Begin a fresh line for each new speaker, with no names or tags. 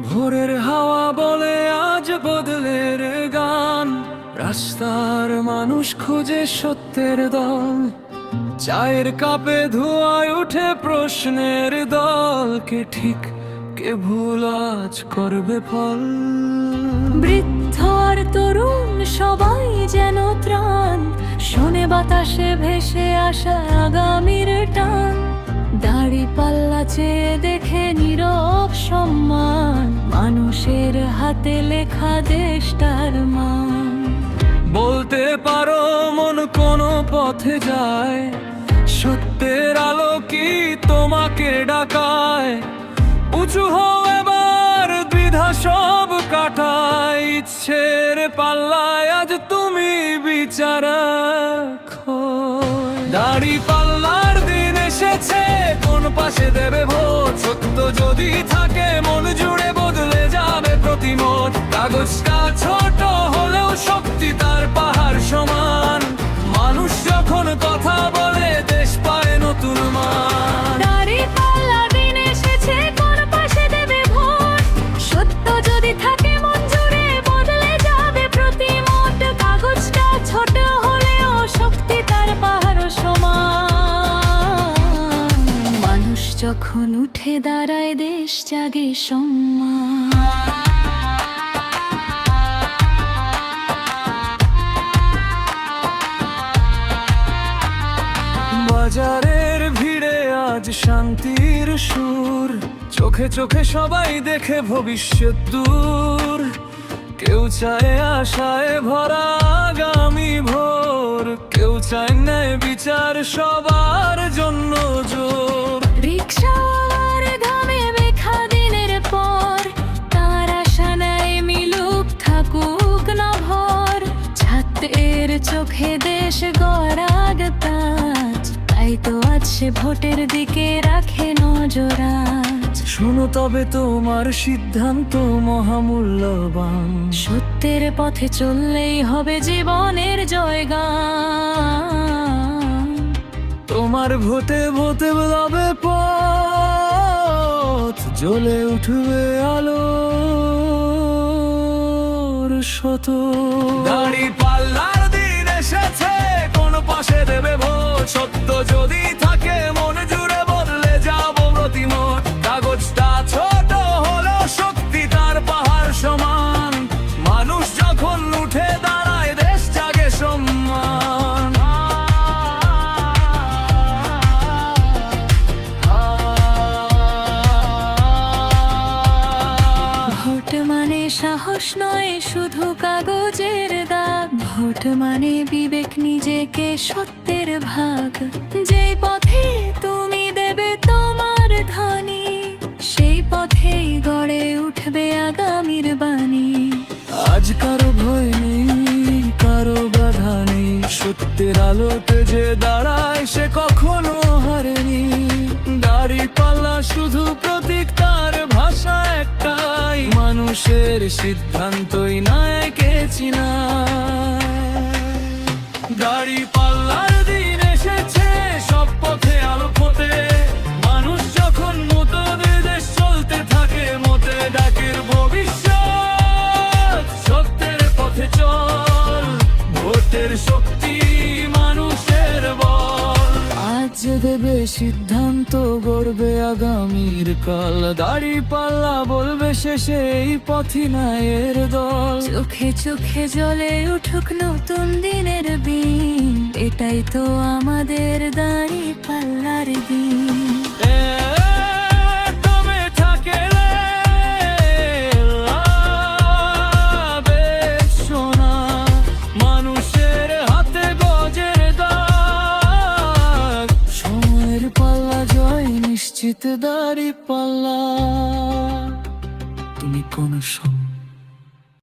ভোরের হাওয়া বলে আজ বদলের গান, রাস্তার মানুষ খুঁজে সত্যের দল। চায়ের কাপে ধোঁয়ায় উঠে প্রশ্নের দল, কে ঠিক কে ভুল আজ করবে ফল।
বৃদ্ধ আর তরুণ সবাই যেন ত্রাণ, শোনে বাতাসে ভেসে আসা আগামীর টান। দাড়িপাল্লা চেয়ে দেখে নীরব সম্মান, মানুষের হাতে লেখা দেশটার মান।
বলতে পারো মন কোন পথে যায়, সত্যের আলো কি তোমাকে ডাকায়? উঁচু হও এবার, দ্বিধা সব কাটায়, ইচ্ছের পাল্লায় আজ তুমি বিচার রাখো। দাড়িপাল্লার দিন এসেছে, কোন পাশে দেবে ভোট? সত্য যদি থাকে মন জুড়ে বদলে যাবে প্রতিমত। কাগজটা ছোট হলেও শক্তি তার পাহাড় সমান, মানুষ যখন কথা বলে দেশ পায় নতুন মান।
দাড়িপাল্লার দিন এসেছে, কোন পাশে দেবে ভোট? সত্য যদি থাকে মন জুড়ে বদলে যাবে প্রতিমত। কাগজটা ছোট হলেও শক্তি তার পাহাড় সমান, মানুষ যখন উঠে দাঁড়ায় দেশ জাগে সম্মান।
বাজারের ভিড়ে আজ শান্তির সুর, চোখে চোখে সবাই দেখে ভবিষ্যৎ দূর। কেউ চায় আশায় ভরা আগামী ভোর, কেউ চায় ন্যায় বিচার সবার জন্য জোর।
রিকশার ঘামে মেখা দিনের পর, তার আশা নাই মিলুক থাকুক না ভর। ছাত্রের চোখে দেশ গড়াগ তাজ, তাই তো আজ সে ভোটের দিকে রাখে নজরাজ।
শুনো তবে তোমার সিদ্ধান্ত মহামূল্যবান,
সত্যের পথে চললেই হবে জীবনের জয়গান।
তোমার ভোটে ভোটে বদলাবে পথ, জ্বলে উঠবে আলোর শত। দাড়িপাল্লার দিন এসেছে, কোন পাশে দেবে ভোট? সত্য যদি থাকে মন জুড়ে বদলে যাব প্রতিমত। কাগজটা ছোট হলেও শক্তি তার পাহাড় সমান, মানুষ যখন উঠে দাঁড়ায় দেশ জাগে সম্মান।
ভোট মানে সাহস নয় শুধু কাগজের দাগ, ভোট মানে বিবেক, নিজেকে সত্যের ভাগ। যেই পথে তুমি দেবে তোমার ধ্বনি, সেই পথেই গড়ে উঠবে আগামীর বাণী।
আজ কারো ভয় নেই, কারো বাধা নেই, সত্যের আলোতে যে দাঁড়ায় সে কখনো হারেনি। দাড়িপাল্লা শুধু প্রতীক, তার ভাষা একটাই, মানুষের সিদ্ধান্তই নায়কে চিনায়। দাড়িপাল্লার দিন এসেছে, সব পথে আলো ফোটে, মানুষ যখন মতো দেয় দেশ চলতে থাকে মতে। ডাকের ভবিষ্যৎ সত্যের পথে চল, ভোটের শক্তি মানুষের বল। আজ দেবে সিদ্ধান্ত, গড়বে আগামীর কাল। দাড়িপাল্লা বলবে শেষে এই পথই ন্যায়ের দল।
চোখে চোখে জ্বলে উঠুক নতুন দিনের দিন, এটাই তো আমাদের দাড়িপাল্লার দিন।
তুমি থাকলে লাভে সোনা, মানুষের হাতে গজের দাগ। সময়ের পাল্লা জয় নিশ্চিত, দাড়িপাল্লা তুমি কোন সঙ্গ